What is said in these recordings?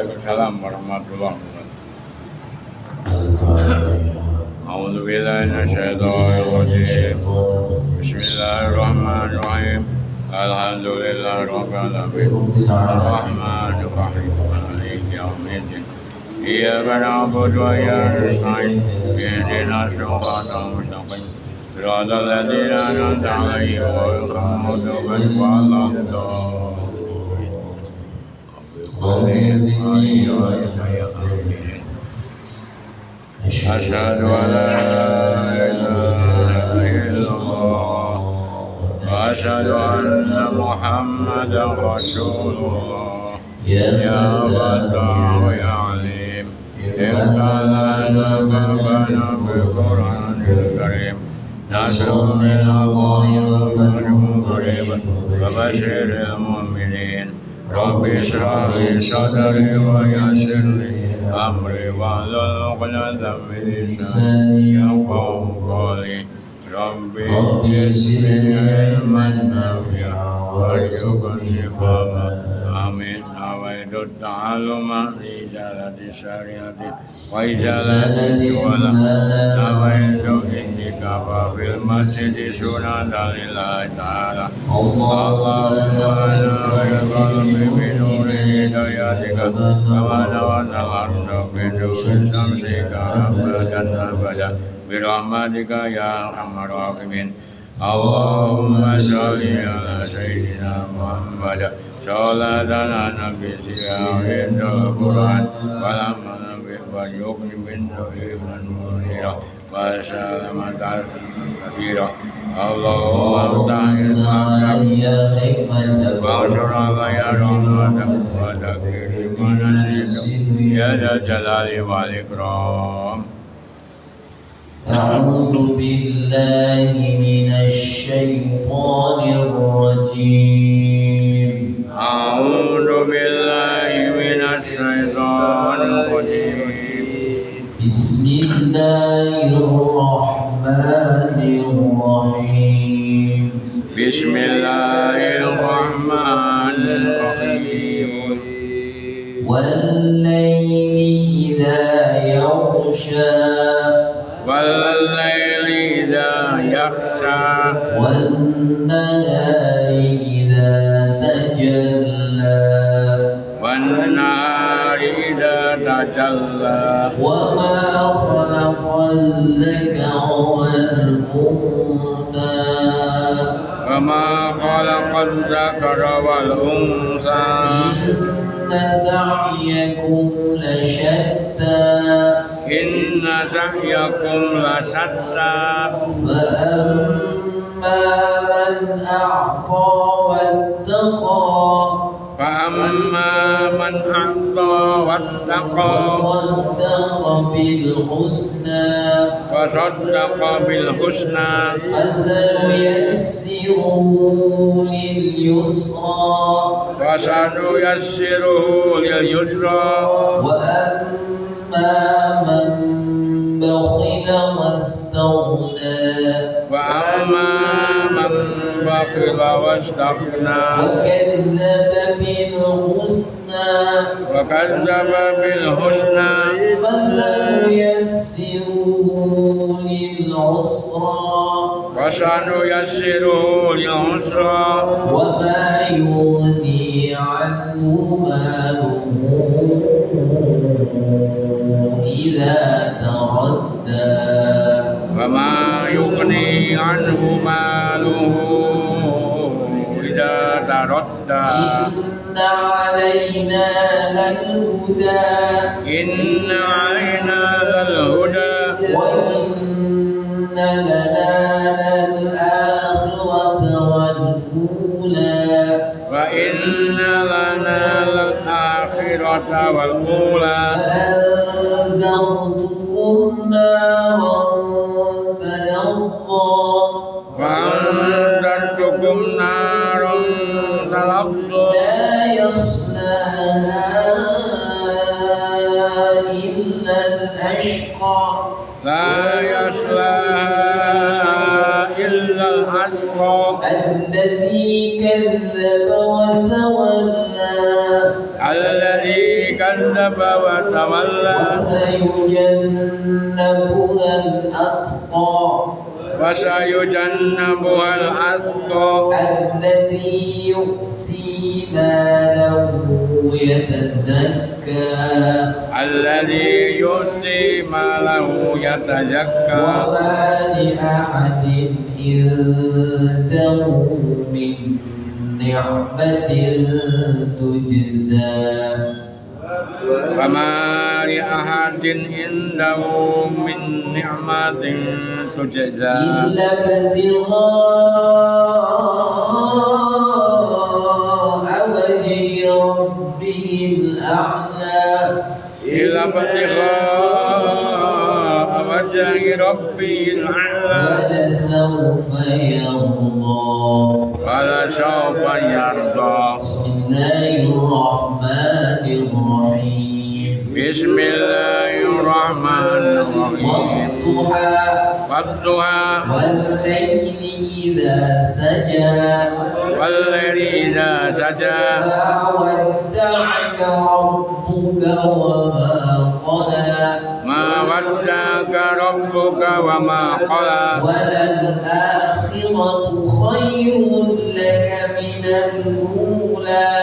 Waalaikumsalam warahmatullahi wabarakatuh. A'udzu billahi minasyaitonir rajim. Bismillahirrahmanirrahim. Alhamdulillahirabbil alamin. Arrahmanir rahim. Maliki yaumiddin. Iyyaka na'budu wa iyyaka nasta'in. Ihdinas siratal mustaqim. Siratal ladzina an'amta 'alaihim ghairil maghdubi 'alaihim waladdallin. Asyhadu an la ilaha illallah wa asyhadu anna Muhammadan Rasulullah. Ya Fatah ya Alim, Ibtalana Rabbana bil Qur'anil Karim. Nasrun minallahi wa fathun qarib. Wa basyiril mu'minin. Rabbi shrah li sadri wa yassir li amri wahlul 'uqdatam min lisani yafqahu qawli. Rabbi zidni ilman nafi'an warzuqni fahman. Amin. Awaitu ta'alluma li jalati syariati wa ijalati juala. Awaitu itikaf fil masjid sunatan lillahi ta'ala. Allahumma nawwir qalbi bi nuri hidayatika kama nawwarta al-ardha bi nuri syamsika abadan abada bi rahmatika ya arhamar rahimin. Allahumma shalli ala sayyidina Muhammad sholatan ala nabi sirril Qur'an wa nabi wa yuqni min nuriman munira wa salamatan katsira. Allahumma ta'in wa syuraka ya rahmatan wa takrim manasidu ya dzal jalali wal ikram. أعوذ بالله من الشيطان الرجيم. أعوذ بالله من الشيطان الرجيم. بسم الله الرحمن الرحيم. بسم الله الرحمن الرحيم. والليل إذا يغشى والليل إذا يخشى والنهار إذا تجلى والنهار إذا تجلى وما خلق الذكر والأنثى وما خلق الذكر والأنثى إن سعيكم لشتى إن سعيكم لشتى فأما من أعطى واتقى فأما من أعطى واتقى وصدق بالحسنى فسنيسره لليسرى وأما من بخل واستغنى وكذب بالحسنى فسنيسره للعسرى وما يغني عنه ماله إذا تردى وما يغني عنه ماله إذا تردى إن علينا للهدى وإن لنا للآخرة والأولى فأنذرتكم نارا تلظى لا يصلاها إلا الأشقى الذي كذب كذب وتولى وسيجنبها الأتقى وسيجنبها الأتقى الذي يؤتي ماله يتزكى الذي يؤتي ماله يتزكى وما لأحد عنده من نعمة تجزى وما لأحد عنده من نعمة تجزى إلا ابتغاء وجه ربه الأعلى إلى ابتغاء وجه ربه الأعلى ولسوف يرضى ولسوف يرضى بسم الله الرحمن الرحيم بسم الله الرحمن الرحيم والضحى والضحى والليل إذا سجى والليل إذا سجى ما ودعك ربك وما قلى ما ودعك ربك وما قلى وللآخرة خير لك من الأولى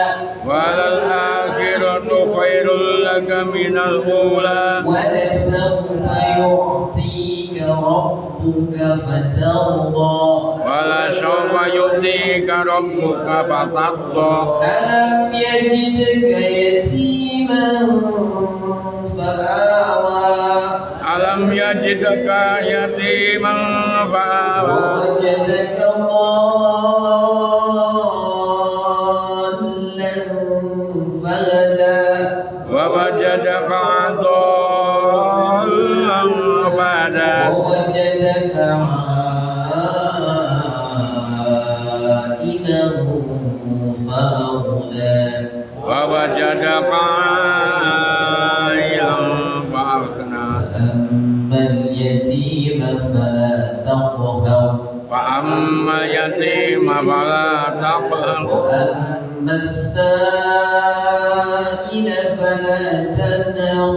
وللآخرة خير لك من الأولى ولسوف يعطيك ربك فترضى ولسوف يؤتيك ربك فترضى ألم يجدك يتيما فآوى ألم يجدك يتيما فآوى ووجدك ضالا فهدى ووجدك ضالا فهدى ووجدك عائلا فأغنى ووجدك عائلا فأغنى أما اليتيم فلا تقهر وأما اليتيم فلا تقهر وأما السائل فلا تنهر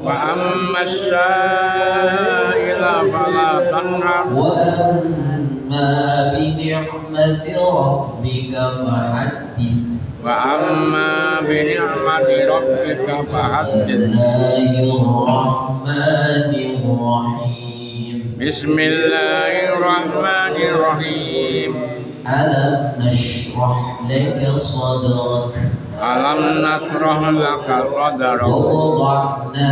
وأما السائل فلا تنهر وأما بنعمة ربك فحدث وأما بنعمة ربك فحدث بسم الله الرحمن بسم الله الرحمن الرحيم الرحيم ألم نشرح لك صدرك ألم نشرح لك صدرك ووضعنا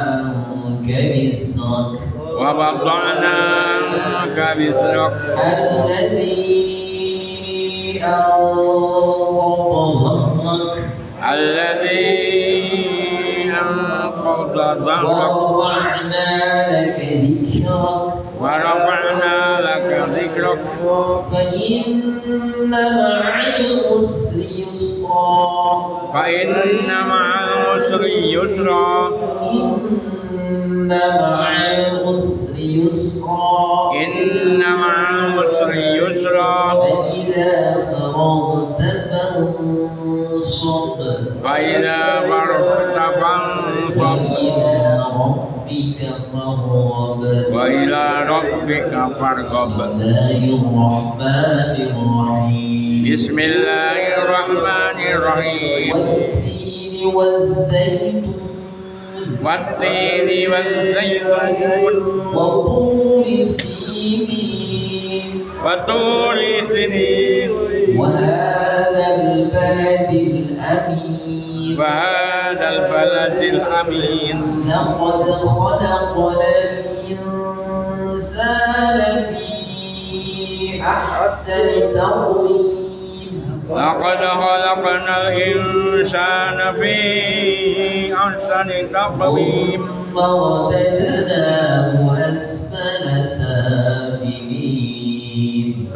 عنك وزرك ووضعنا عنك وزرك الذي أنقض ظهرك الذي أنقض ظهرك ورفعنا لك ذكرك ورفعنا لك ذكرك فإن مع العسر يسرا فإن مع العسر يسرا إن مع العسر يسرا إن مع العسر يسرا فإذا فرغت فانصب فإذا فرغت فانصب وإلى ربك فارغب بسم الله الرحمن الرحيم والتين والزيتون والتين والزيتون وطور سينين وطور سنين وهذا البلد الأمين وهذا البلد الأمين لقد خلقنا الإنسان في أحسن تقويم لقد خلقنا الإنسان في أحسن تقويم ثم رددناه أسفل سافلين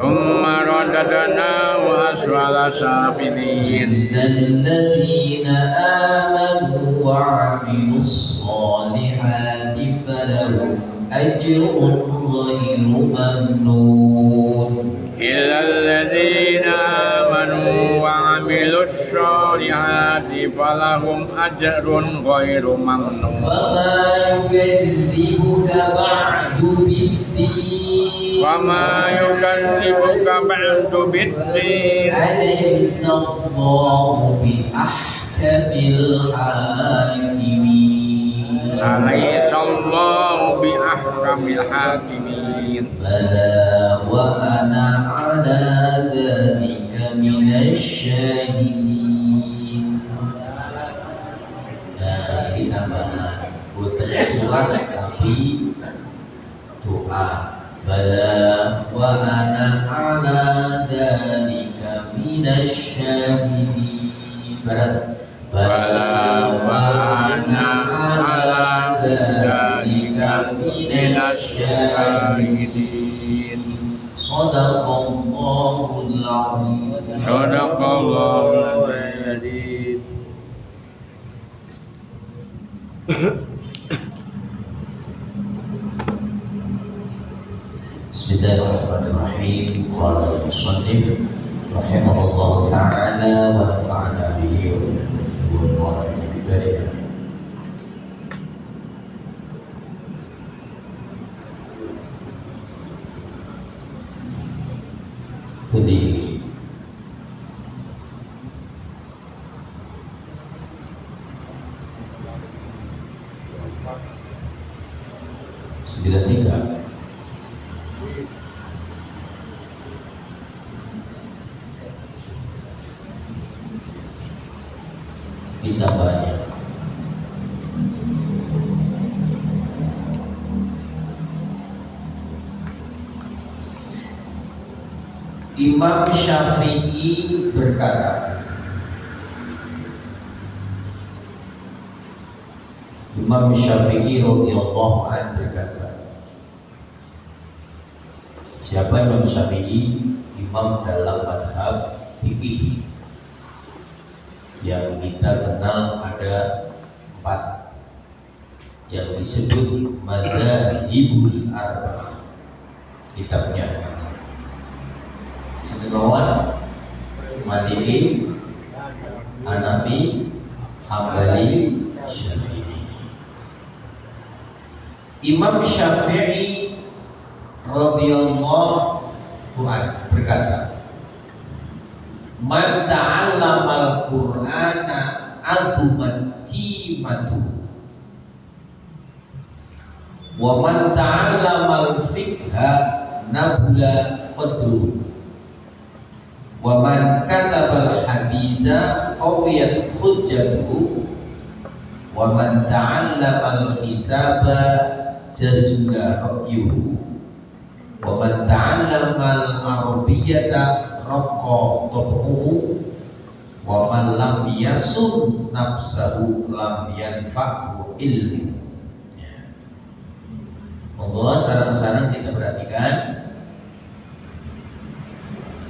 ثم رددناه أسفل سافلين إن الذين آمنوا وعملوا الصالحات فلهم أجر غير ممنون إلا الذين آمنوا وعملوا amilus solihati falahum ajrun ghairu mamnun. Fama yukadzibuka ba'du biddin. Wama yukadzibuka ba'du biddin. Alaysa Allahu bi ahkamil hakimin. Alaysa Allahu bi ahkamil hakimin. Bala wa ana ala dzalika minasyahidin. Nah, ini tambahan bukan surat tapi doa. Bala wa ana ala dzalika minasyahidin. Bala wa ana ala dzalika minasyahidin. Shadaqallahul azim. Shadaqallahul azim. Bismillahirrahmanirrahim. Qala al-musannif rahimahullah ta'ala wa nafa'ana bihi wa bihi. Berdiri. Sembilan tiga. Ditambahnya Imam Syafi'i berkata, Imam Syafi'i radhiyallahu anhu berkata, siapa Imam Syafi'i? Imam dalam madhab fikih yang kita kenal ada 4 yang disebut madzhabul arba'ah kitabnya. Senawan, Maliki, Hanafi, Hambali, Syafi'i. Imam Syafi'i radhiyallahu anhu berkata, man ta'allama al-Qur'ana azumat qimatuhu wa man ta'allama al-fiqha nabula qadruhu wa man kataba al-haditha qawiyat hujjatuhu wa man ta'allama al-hisaba jazula ra'yuhu wa man ta'allama al-arabiyyata raqqa tabuhu wa man lam yasun nafsahu lam yanfa'hu ilmu. Allah sarang-sarang kita perhatikan.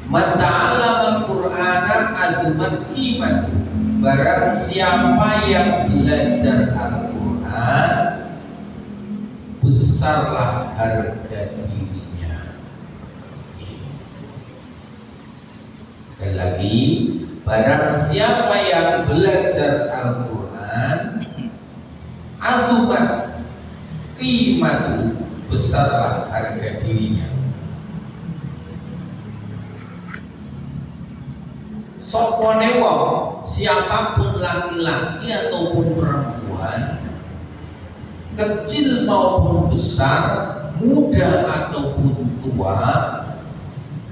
Man ta'allama al-Qur'ana azumat qimatuhu. Barang siapa yang belajar Al-Qur'an, besarlah harga dirinya. Sekali lagi, barang siapa yang belajar Al-Qur'an, azumat qimatuhu, besarlah harga dirinya. Sopone wong, siapapun laki-laki ataupun perempuan, kecil maupun besar, muda ataupun tua,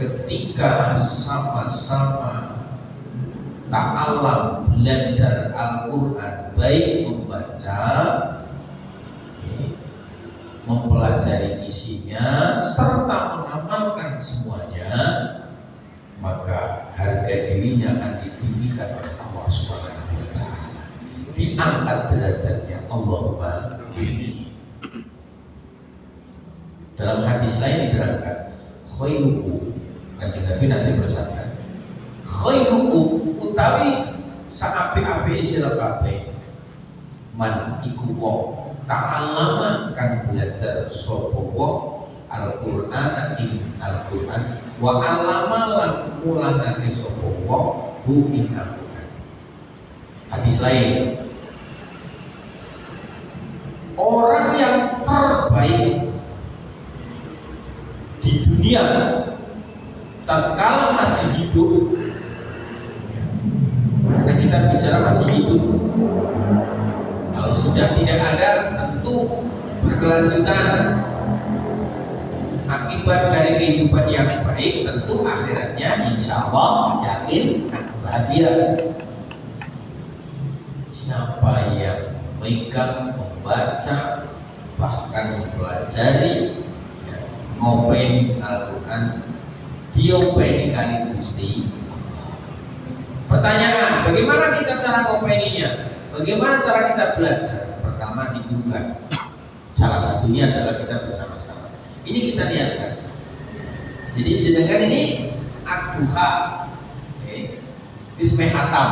ketika sama-sama ta'allam belajar Al-Quran, baik membaca, mempelajari isinya, serta mengamalkan semuanya, maka harga dirinya akan ditinggikan oleh Allah Subhanahu wa Ta'ala, diangkat derajatnya. Allahumma amin. Dalam hadis lain diterangkan, khairukum, Kanjeng Nabi nanti bersabda, khairukum utawi saapi-api sira kabeh man iku wong ta'allama kang belajar sapa wong Al-Qur'an ing Al-Qur'an wa 'allama lan mulangake sapa wong ing Al-Qur'an Hadis lain, orang yang terbaik di dunia tatkala masih hidup, karena kita bicara masih hidup, kalau sudah tidak ada tentu berkelanjutan. Akibat dari kehidupan yang baik tentu akhiratnya insya Allah yakin bahagia. Siapa yang memegang, membaca, bahkan mempelajari, ngopeni Al-Quran, diopeni kali Gusti. Pertanyaan, bagaimana kita cara ngopeninya? Bagaimana cara kita belajar? Pertama digunakan. Salah satunya adalah kita bersama-sama. Ini kita lihatkan. Jadi jenengan ini Ad-Duha, Bismillah Hatam,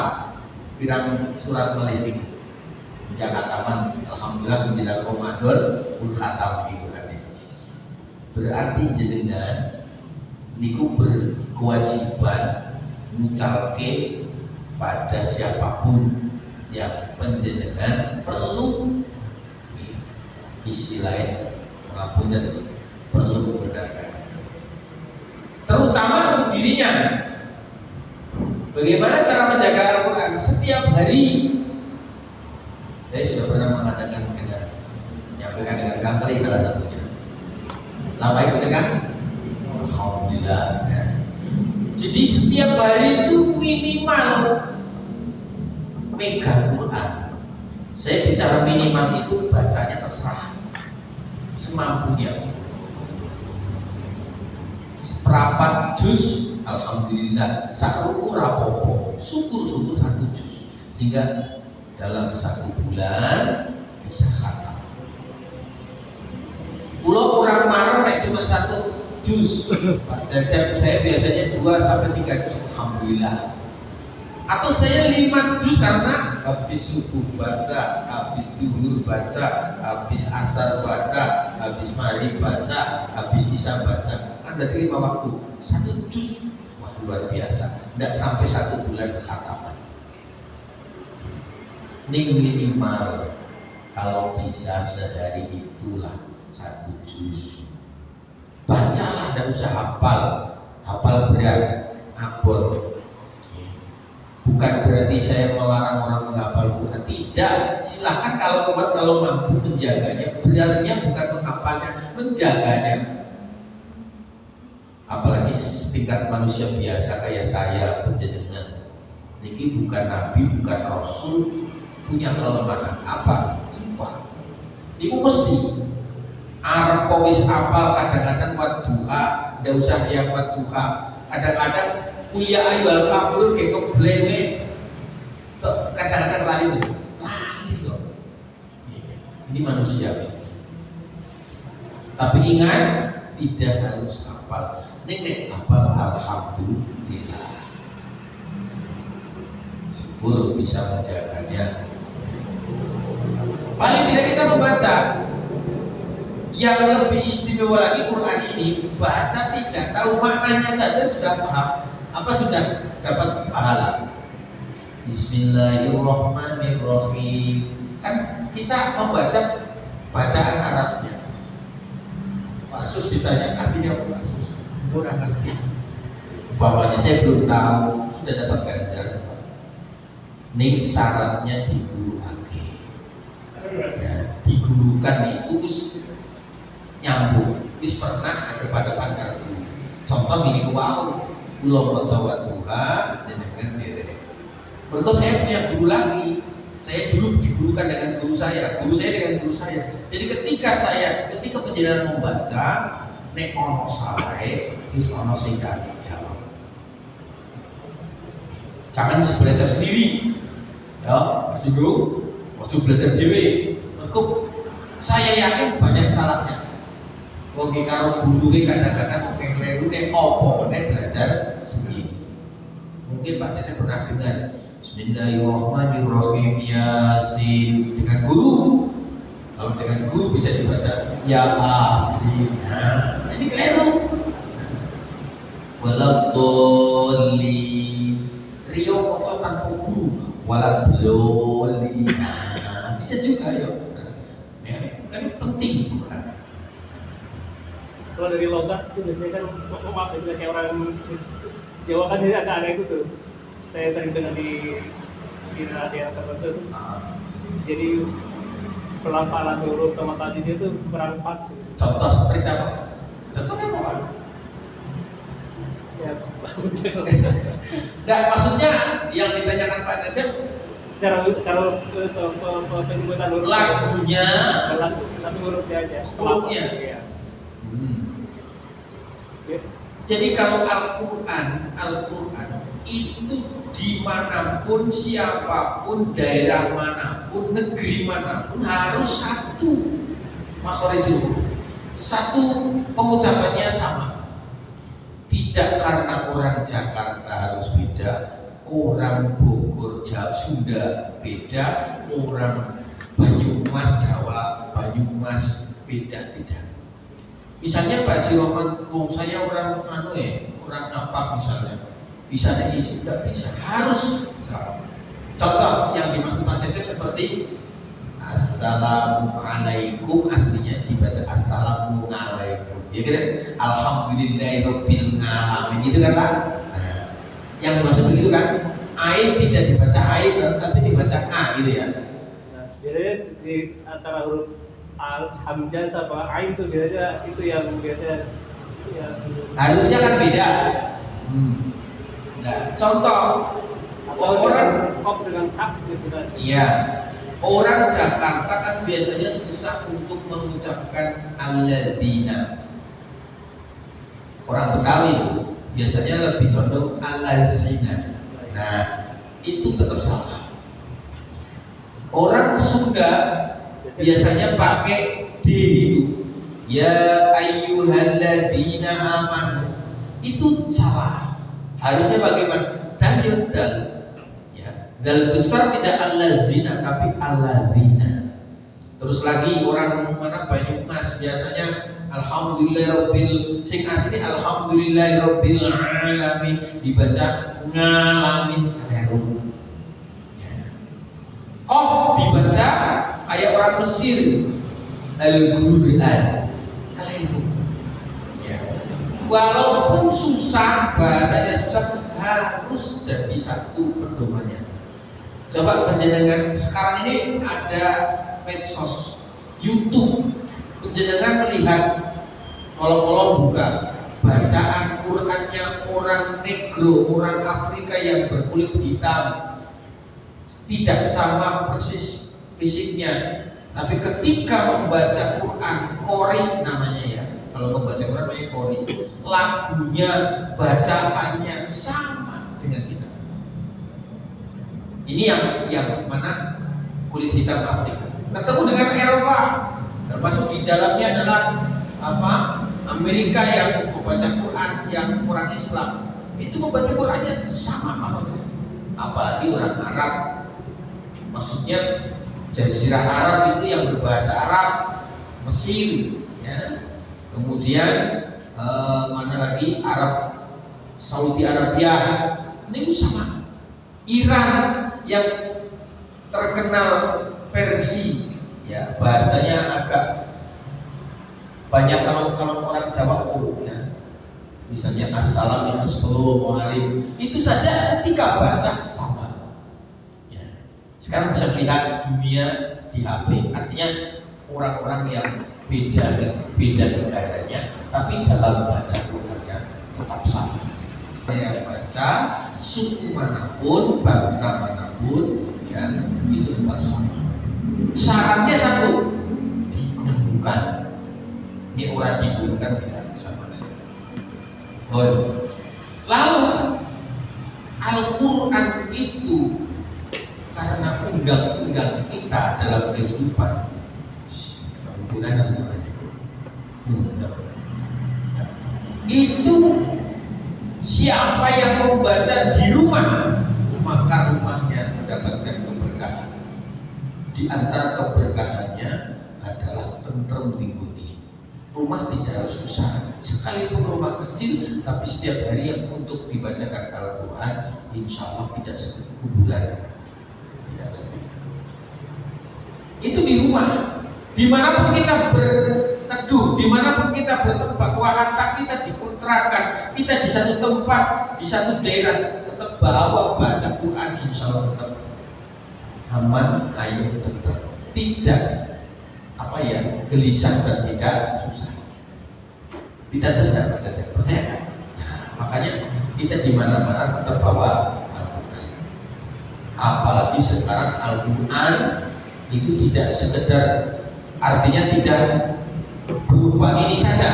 pirang surat meliting. Jakataman, alhamdulillah menjelang Ramadan, pun hatam itu kan. Berarti jenengan niku berkewajiban ngucapke pada siapapun yang penjenengan perlu istilahnya mengapunten, perlu membenarkan, terutama untuk dirinya. Bagaimana cara menjaga Al-Quran setiap hari? Saya sudah pernah mengatakan dengan menyampaikan dengan Kang salah satunya. Lama itu kan? Alhamdulillah. Ya. Jadi setiap hari itu minimal megang Quran. Saya bicara minimal itu bacanya terserah semampunya. Perapat juz, alhamdulillah. Sakruku rapopo, syukur-syukur 1 juz. Sehingga dalam 1 bulan bisa khatam. Pulau kurang marah cuma 1 juz. Saya biasanya 2 sampai 3 juz, alhamdulillah. Atau saya 5 juz karena habis subuh baca, habis zuhur baca, habis asar baca, habis maghrib baca, habis isya baca. Kan dari 5 waktu. 1 juz, wah luar biasa. Tidak sampai 1 bulan khataman. Ini minimal kalau bisa sehari itulah 1 juz. Bacalah, tidak usah hafal. Hafal berat, abot. Bukan berarti saya melarang orang menghafal Quran. Tidak, silakan kalau kuat, kalau mampu menjaganya. Beratnya bukan menghafalnya, menjaganya. Apalagi setingkat manusia biasa kayak saya, penjenengan. Ini bukan nabi, bukan rasul, punya kelemahan apa? Wah, itu mesti Arab powis apal kadang-kadang buat duha, tidak usah dia buat duha. Kadang-kadang kuliah ayu al-kafir kayak keblenge, kadang-kadang lain kok. Ini manusia. Tapi ingat, tidak harus hafal. Nenek hafal alhamdulillah. Syukur bisa menjaganya. Paling tidak kita membaca. Yang lebih istimewa lagi Quran ini, baca tidak tahu maknanya saja sudah paham. Apa sudah dapat pahala? Bismillahirrahmanirrahim. Kan kita membaca bacaan Arabnya. Pak Sus ditanya artinya apa? Kurang ngerti. Bapaknya saya belum tahu, sudah dapat ganjar. Ini syaratnya diguru lagi. Ya, digurukan itu nyambung. Wis pernah ada pada pakar guru. Contoh ini wow. Belum mencoba Tuhan dengan diri. Berikut saya punya guru lagi. Saya dulu digurukan dengan guru saya dengan guru saya. Jadi ketika penjelasan membaca, nek ono salah, wis ono sing jawab. Jangan belajar sendiri, ya, dulu, waktu belajar dewe. Berikut saya yakin banyak salahnya. Wong karo guru kadang-kadang mungkin keliru nek opo nek belajar sendiri. Mungkin Pak Cecep pernah dengar Bismillahirrahmanirrahim Yasin dengan guru. Kalau dengan guru bisa dibaca Yasin. Nah, ini keliru. Waladhdallin. Rio kok tanpa guru, wala dolin. Bisa juga ya. Kan penting Quran. Kalau dari logat itu biasanya kan maaf ya, kayak orang Jawa kan jadi ada itu tuh. Saya sering dengar di radio tertentu. Jadi pelafalan huruf sama tadi dia tuh kurang pas. Contoh seperti apa? Contohnya apa? Ya, Nggak, maksudnya yang ditanyakan Pak Cecep cara penyebutan huruf lagunya, tapi hurufnya aja. hurufnya. Ya. Jadi kalau Al-Quran itu dimanapun, siapapun, daerah manapun, negeri manapun harus satu makhorijul, satu pengucapannya sama. Tidak karena orang Jakarta harus beda, orang Bogor, Jawa, Sunda beda, orang Banyumas, Jawa, Banyumas beda, tidak. Misalnya Pak Jiroman, saya orang orang apa misalnya, bisa diisi, tidak bisa, harus. Contoh yang dimaksud Pak Cecep seperti Assalamualaikum, aslinya dibaca Assalamualaikum, ya kan? Alhamdulillahirabbil alamin, gitu kan Pak? Nah, yang dimaksud begitu kan? Ain tidak dibaca ain, tapi dibaca a, gitu ya. Nah, biasanya di antara huruf hamzah sama ain itu biasanya itu yang biasanya ya, harusnya kan beda. Nah, contoh atau orang kop dengan hak gitu kan. iya, orang Jakarta kan biasanya susah untuk mengucapkan alladzina. Orang Betawi biasanya lebih condong alazina. Nah, itu tetap salah. Orang Sunda biasanya pakai D itu. Ya ayyuhalladzina amanu. Itu salah. Harusnya bagaimana? Dal. Ya, dal besar tidak allazina tapi alladzina. Terus lagi orang mana Banyumas biasanya alhamdulillahirabbil, sing asli alhamdulillahirabbil alamin dibaca ngalamin keliru. Ya. Qaf dibaca kayak orang Mesir al-Qur'an keliru. Ya. Walaupun susah, bahasanya susah, harus jadi satu pedomannya. Coba penjenengan sekarang ini ada medsos, YouTube. Penjenengan melihat kalau buka bacaan Qurannya orang negro, orang Afrika yang berkulit hitam, tidak sama persis fisiknya, tapi ketika membaca Quran, qori namanya ya, kalau membaca Quran namanya qori, lagunya, bacaannya sama dengan kita. Ini yang mana kulit hitam Afrika ketemu dengan Eropa, termasuk di dalamnya adalah apa? Amerika yang membaca Quran, yang Quran Islam itu membaca Qurannya sama maknanya. Apalagi orang Arab, maksudnya Jazirah Arab itu yang berbahasa Arab, Mesir, ya. Kemudian mana lagi Arab, Saudi Arabia, ini sama. Iran yang terkenal Persia, ya bahasanya agak banyak kalau orang Jawa ya. Misalnya assalamualaikum, itu saja ketika baca sama. Ya. Sekarang bisa melihat dunia di HP, artinya orang-orang yang beda negaranya, tapi dalam baca Qurannya tetap sama. Yang baca suku manapun, bangsa manapun, ya itu tetap sama. Syaratnya satu, bukan ini orang dibulukan tidak sama. Lalu Al-Quran itu karena undang-undang kita dalam kehidupan, itu siapa yang membaca di rumah, maka rumahnya mendapatkan keberkahan. Di antara keberkahannya adalah tentrem mengikuti. Rumah tidak harus besar, sekalipun rumah kecil, tapi setiap hari yang untuk dibacakan Al-Quran insya Allah tidak seperti kuburan. Tidak seperti itu. Itu di rumah, dimanapun kita berteduh, dimanapun kita bertempat, wahatak kita dikontrakan, kita di satu tempat, di satu daerah, tetap bawa baca Quran, insya Allah tetap aman, ayo tetap tidak gelisah dan tidak susah. Kita terus tidak percaya kan? Nah, makanya kita di mana-mana tetap bawa Al-Quran. Apalagi sekarang Al-Quran itu tidak sekedar, artinya tidak berupa ini saja.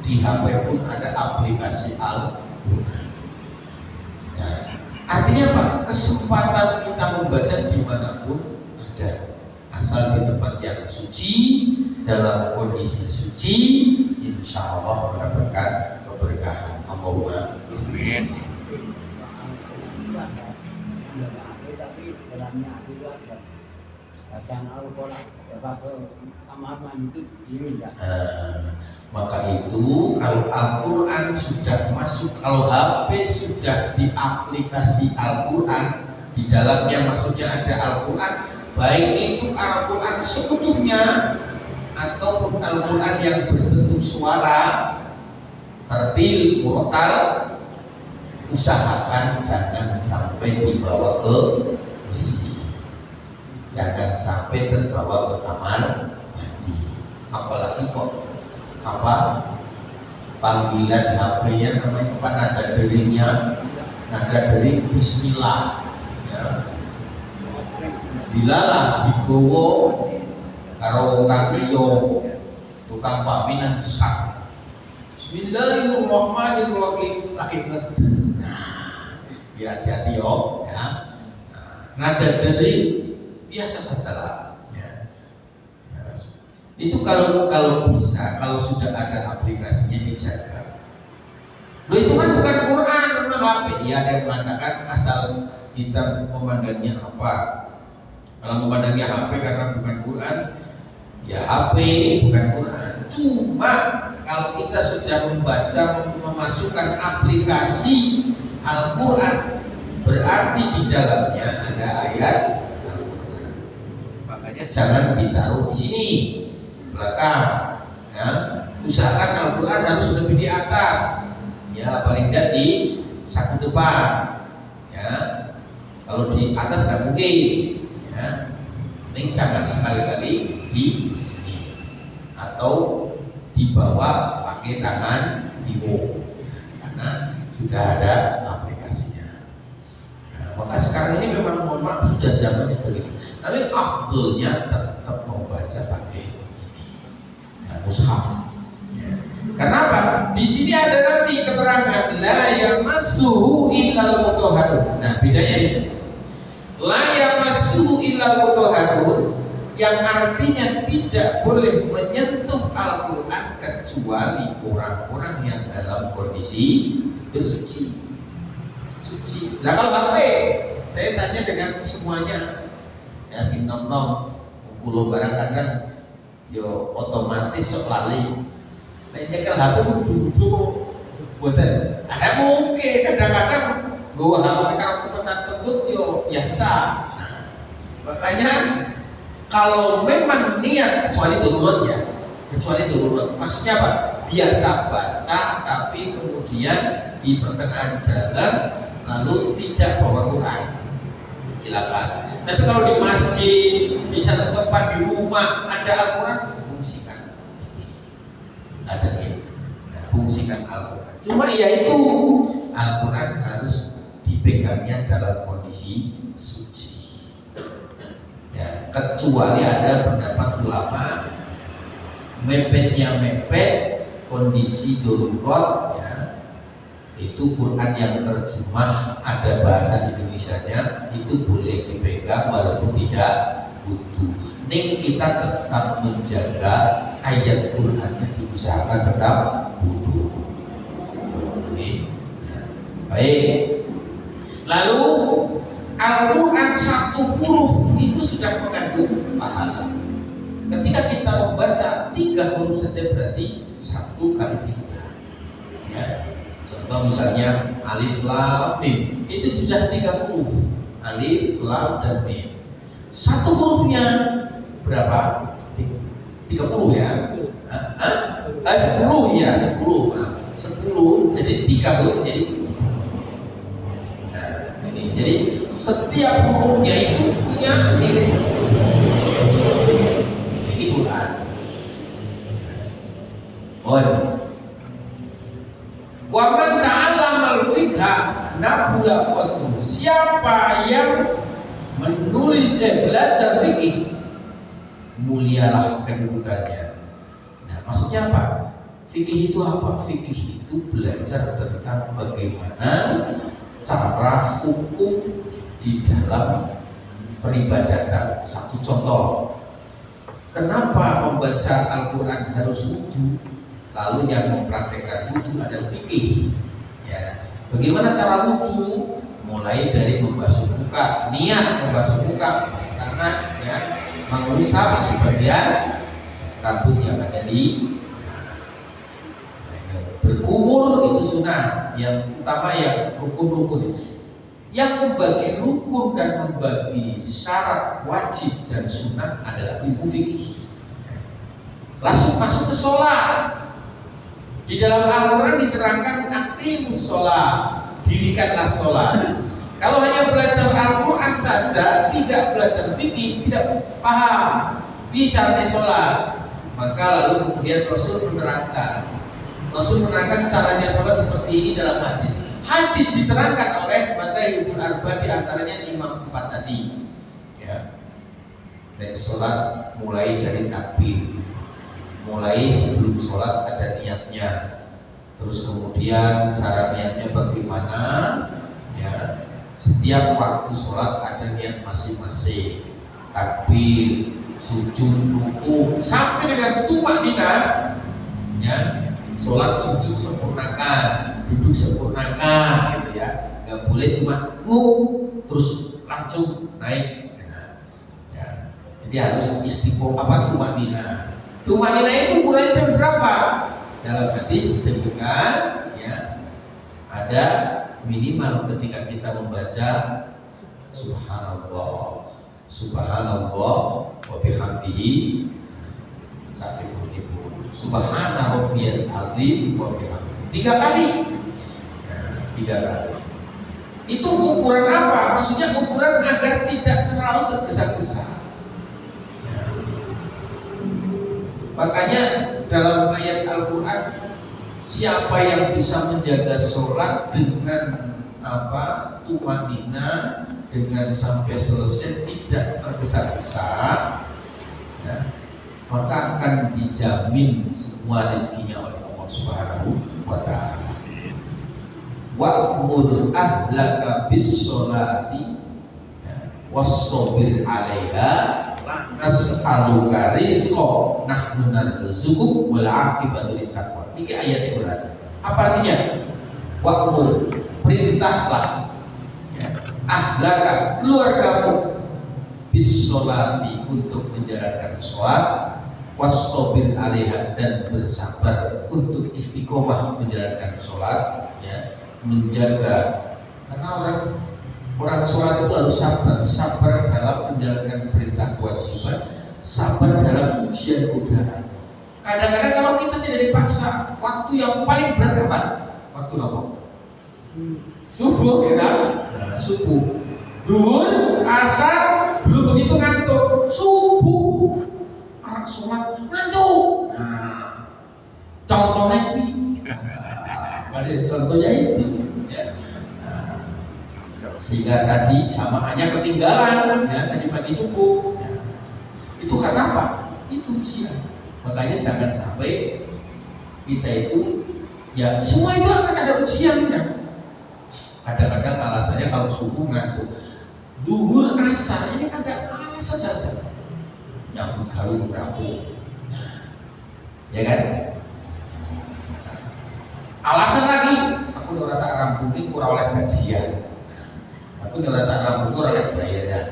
Di HP pun ada aplikasi Al-Quran. Nah, artinya apa? Kesempatan kita membaca dimanapun ada, asal di tempat yang suci, dalam kondisi suci, insya Allah mendapatkan keberkahan. Allahumma amin. Tapi dalamnya juga ada bacaan Al-Quran, kamar mandi itu enggak. Maka itu kalau Al-Quran sudah masuk, kalau HP sudah di aplikasi Al-Quran, di dalamnya maksudnya ada Al-Quran, baik itu Al-Quran seutuhnya ataupun Al-Quran yang berbentuk suara, tertil, murotal, usahakan jangan sampai dibawa ke isi, jangan sampai terbawa ke kamar mandi. Apalagi kok panggilan HP-nya namanya apa, nada deringnya, nada dering Bismillah ya. Bilalah digowo karo kakriyo tukang paminan sak Bismillahirrahmanirrahim, tak inget. Nah, hati-hati yo ya. Nada dering biasa saja lah ya. Itu kalau bisa, kalau sudah ada aplikasinya dijaga. Loh itu kan bukan Quran, memang HP. Ya ada yang mengatakan asal kita memandangnya apa. Kalau memandangnya HP karena bukan Quran, ya HP bukan Quran. Cuma kalau kita sudah membaca, memasukkan aplikasi Al-Quran, berarti di dalamnya ada ayat Al-Quran. Makanya jangan ditaruh di sini belakang ya. Usahakan Al-Quran harus lebih di atas ya, paling tidak di saku depan ya. Kalau di atas nggak mungkin ya. Ini jangan sekali-kali di sini atau di bawah pakai tangan ibu, karena sudah ada aplikasinya. Nah, maka sekarang ini memang mohon maaf sudah zamannya begitu, tapi afdolnya tetap membaca pakai mushaf. Ya. Kenapa? Di sini ada nanti keterangan la yamassuhu illal mutahharun. Nah, bedanya di sini. La yamassuhu illal mutahharun yang artinya tidak boleh menyentuh Al-Quran kecuali orang-orang yang dalam kondisi bersuci. Suci. Nah kalau HP, saya tanya dengan semuanya, ya sing nom-nom, pulau barang kadang yo otomatis sok lali. Nek nyekel HP kudu buatan. Ada mungkin kadang-kadang gua HP kalau kepetan tebut yo biasa. Nah, makanya kalau memang niat kecuali turun, maksudnya apa? Biasa baca tapi kemudian di pertengahan jalan lalu tidak bawa Quran, silakan. Tapi kalau di masjid, di satu tempat, di rumah ada Al-Quran, fungsikan. Ada ini, fungsikan Al-Quran. Cuma ya itu Al-Quran harus dipegangnya dalam kondisi suci. Ya, kecuali ada pendapat ulama mepetnya mepet kondisi darurat ya, itu Quran yang terjemah ada bahasa Indonesianya itu boleh dipegang walaupun tidak butuh. Ning kita tetap menjaga ayat Qurannya diusahakan tetap butuh. Oke. Baik. Lalu Al-Quran 1 huruf itu sudah mengandung pahala. Ketika kita membaca 3 huruf saja berarti 1 kali 3 ya, 10. Contoh misalnya alif lam mim itu sudah 30. Alif, lam, dan mim. Satu hurufnya berapa? 30 ya? 10 ya, 10. Nah, 10 jadi 3 huruf jadi. Nah, ini jadi setiap hurufnya itu punya nilai. Ini Quran. Wa man ta'allama al-fiqha nabula qadru. Siapa yang menulis belajar fikih, mulialah kedudukannya. Nah, maksudnya apa? Fikih itu apa? Fikih itu belajar tentang bagaimana cara hukum di dalam peribadatan. Satu contoh, kenapa membaca Al-Quran harus wudu? Lalu yang mempraktekkan wudu adalah fikih. Ya. Bagaimana cara wudu? Mulai dari membasuh muka, niat membasuh muka, tangan, ya, mengusap sebagian rambut yang ada di berkumur itu sunnah, yang utama yang rukun-rukun. Yang membagi rukun dan membagi syarat wajib dan sunnah adalah ilmu fikih. Langsung masuk ke sholat. Di dalam Al-Quran diterangkan aqimus sholat, dirikanlah sholat. Kalau hanya belajar Al-Quran saja, tidak belajar fikih, tidak paham bicara sholat, maka lalu kemudian Rasul menerangkan caranya sholat seperti ini dalam hadis. Hadis diterangkan oleh Mata'ibul Arba, di antaranya Imam 4 tadi. Ya. Dan sholat mulai dari takbir, mulai sebelum sholat ada niatnya, terus kemudian cara niatnya bagaimana, ya. Setiap waktu sholat ada niat masing-masing, takbir, sujud, ruku, sampai dengan tumakninah, ya. Sholat sujud sempurnakan, duduk sempurnakan, gitu ya. Nggak boleh cuma terus langsung naik. Ya. Jadi harus istiqomah, tumakninah. Tumakninah itu ukurannya seberapa? Dalam hadis disebutkan, ya, ada minimal ketika kita membaca subhanallah, subhanallah wa bihamdihi, subhana rabbiyal azim wa bihamdihi. 3 kali. Nah, 3 kali. Itu ukuran apa? Maksudnya ukuran agar tidak terlalu tergesa-gesa. Makanya dalam ayat Al-Quran, siapa yang bisa menjaga sholat dengan tumanina, dengan sampai selesai tidak tergesa-gesa, ya, maka akan dijamin semua rezekinya oleh Allah Subhanahu wa Ta'ala. Wa'mur ahlaka bis sholati wastabir 'alaiha nas'aluka rizqa nahnu narzuquk wal 'aqibatu littaqwa. Ini ayat Quran. Apa artinya? Wa'mur, perintahlah, ya, ahlaka, keluargamu, bis sholati, untuk menjalankan sholat, wastabir 'alaiha, dan bersabar untuk istiqomah menjalankan sholat, ya, menjaga. Karena orang sholat itu harus sabar dalam menjalankan perintah kewajiban, sabar dalam ujian godaan. Kadang-kadang kalau kita tidak dipaksa, waktu yang paling berat kapan? Waktu apa? Subuh, ya kan? Nah, subuh, duhur, asar, belum begitu ngantuk. Subuh, orang sholat ngantuk. Nah, contohnya ini, contohnya ini, ya. Sehingga tadi jamaahnya ketinggalan, ya, tadi pagi subuh, ya. Itu karena apa? Itu ujian. Makanya jangan sampai kita itu, ya, semua itu akan ada ujiannya. Kadang-kadang alasannya kalau subuh ngantuk, duhur, asar, ini ada alasan saja. Yang bergaul berapu, ya kan? Alasan lagi, aku udah tak rambutin kurang oleh gajian. Aku nyolata rambut itu orang bayaran.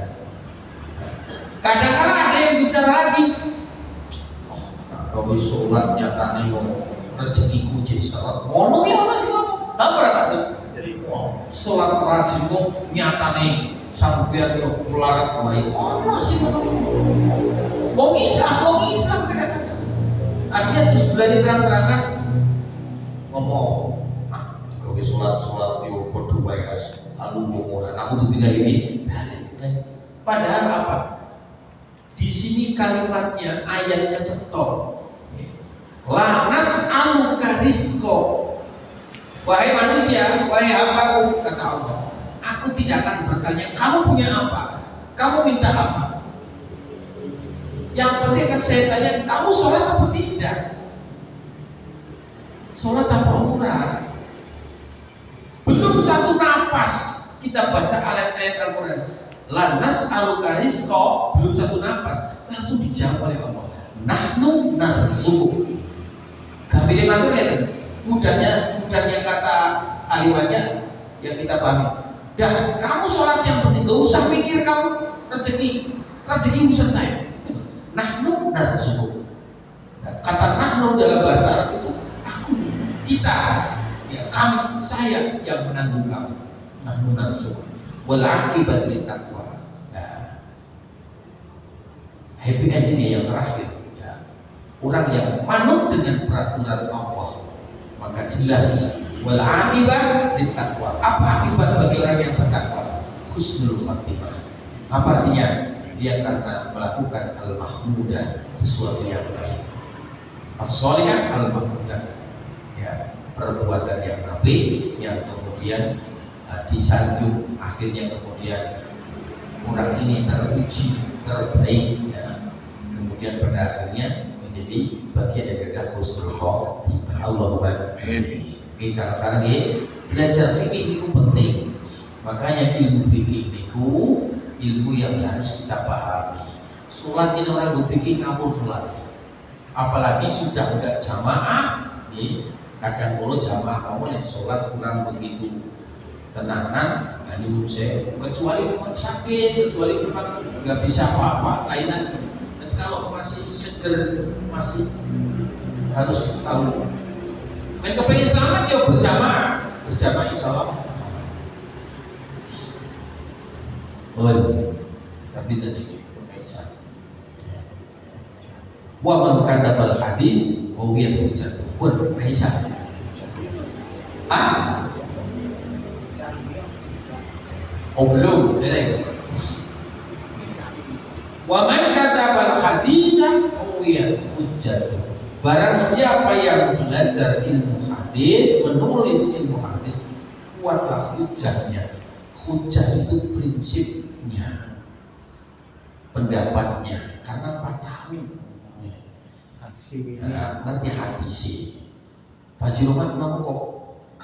Kadang-kadang ada yang bicara lagi, kalau sholat nyatanya rezekiku jadi sholat, ngomong ya apa sih kamu? Apa sholat rajimmu nyatane sampeyan yo melarat wae. Ono sih wong Islam kadang-kadang. Akhirnya terus berani terang-terangan ngomong, kalau sholat yo padha wae lalu ngomongan aku tuh tidak ini. Padahal apa? Di sini kalimatnya ayatnya cetok. La nas'aluka rizqa. Wahai manusia, wahai hambaku, kata Allah, aku tidak akan bertanya kamu punya apa, kamu minta apa. Yang penting akan saya tanya, kamu sholat apa tidak? Sholat apa murah? Belum satu napas kita baca ayat-ayat Al-Quran. La nas'aluka rizqa, belum satu napas langsung dijawab oleh Allah. Nahnu narzuquk. Kami dimaksudkan mudahnya kata kalimatnya yang kita pahami. Dan kamu sholat yang penting, gak usah pikir kamu rezeki urusan saya. Nahnu narzuquk. Kata nahnu dalam bahasa Arab itu aku, kita, ya kami, saya yang menanggung kamu. Nahnu narzuquk. Wal akibat lit taqwa. Nah, happy endingnya yang terakhir. Orang yang manut dengan peraturan Allah, maka jelas wal akibat lit taqwa. Apa akibat bagi orang yang bertakwa? Husnul khatimah. Apa artinya? Dia karena melakukan al-mahmudah, sesuatu yang baik. As-sholihah al-mahmudah. Ya, perbuatan yang apik yang kemudian disanjung, akhirnya kemudian orang ini teruji terbaik, ya. Kemudian pada akhirnya menjadi bagian dari husnul khotimah. Allahumma amin. Misalnya belajar fikih itu penting. Makanya ilmu fikih itu ilmu yang harus kita pahami. Sholat ini orang berpikir ngapur sholat. Apalagi sudah enggak jamaah, kadang kalau jamaah kamu yang sholat kurang begitu tenanan, ini saya kecuali memang sakit, kecuali memang nggak bisa apa-apa lainan. Dan kalau masih seger, masih harus tahu. Main kepengen selamat ya berjamaah insya Allah. Tapi tadi pemirsa. Wa man kadzabal hadis wa huwa hujjah. Pemirsa. Belum, wa man kadzabal hadisa huwa hujjah. Barang siapa yang belajar ilmu hadis, menulis ilmu hadis, kuatlah hujahnya. Hujah itu prinsipnya, pendapatnya, karena apa tahu nanti hadisi. Pak Jiromat mau kok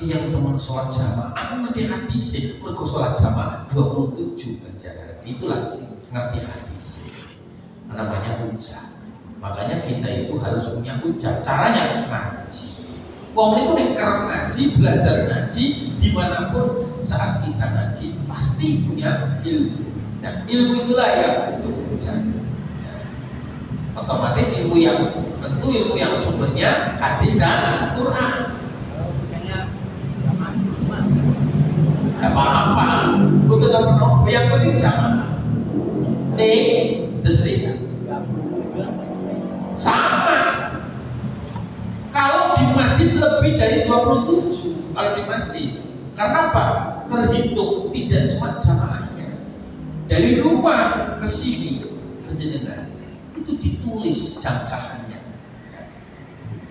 yang teman sholat jamaah, aku nanti hadisi, mereka sholat jamaah 27 aja. Itulah ngerti hadis, namanya hujah. Makanya kita itu harus punya hujah. Caranya ngaji. Wong itu nek kerep ngaji, belajar ngaji dimanapun saat kita ngaji pasti punya ilmu. Dan ilmu itulah yang untuk hujah. Otomatis ilmu yang tentu ilmu yang sumbernya hadis dan Quran. Gak apa-apa. Begitu penuh. Yang penting zaman. Sama. Kalau di masjid lebih dari 27 kalau di masjid. Karena apa? Terhitung tidak cuma jamaahnya. Dari rumah ke sini penjenengan itu ditulis jangkaannya.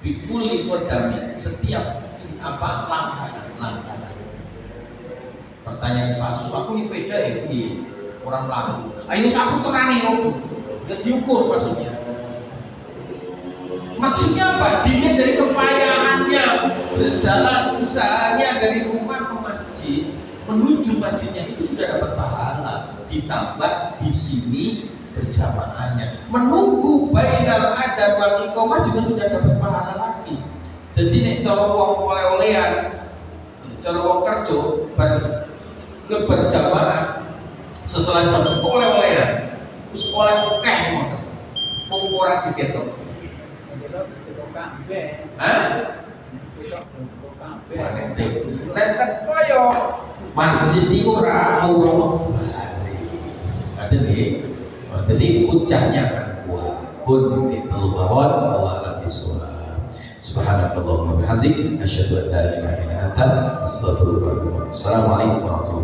Ditulis kodamnya setiap langkah. Pertanyaan kasus aku ini beda ya di orang lain. Ayo aku terani aku dan diukur maksudnya. Maksudnya apa? Dilihat dari kepayaannya berjalan usahanya dari rumah ke masjid menuju masjidnya itu sudah dapat pahala. Ditambah di sini berjamaahnya. Menunggu bainal adzan wal iqamah juga sudah dapat pahala lagi. Jadi nek cara wong oleh-olehan, cara wong kerja berjamaah setelah jam oleh-olehan terus oleh akeh ngono. Wong ora diketok. Hah? Nek teko yo Masjid ini ora murah ada nih, jadi puncaknya akan kuat pun itu bahwa Allah akan disuruh. Subhanallah wa bihamdik, asyhadu an la ilaha illa anta, astaghfiruka wa atubu ilaik. Assalamualaikum warahmatullahi wabarakatuh.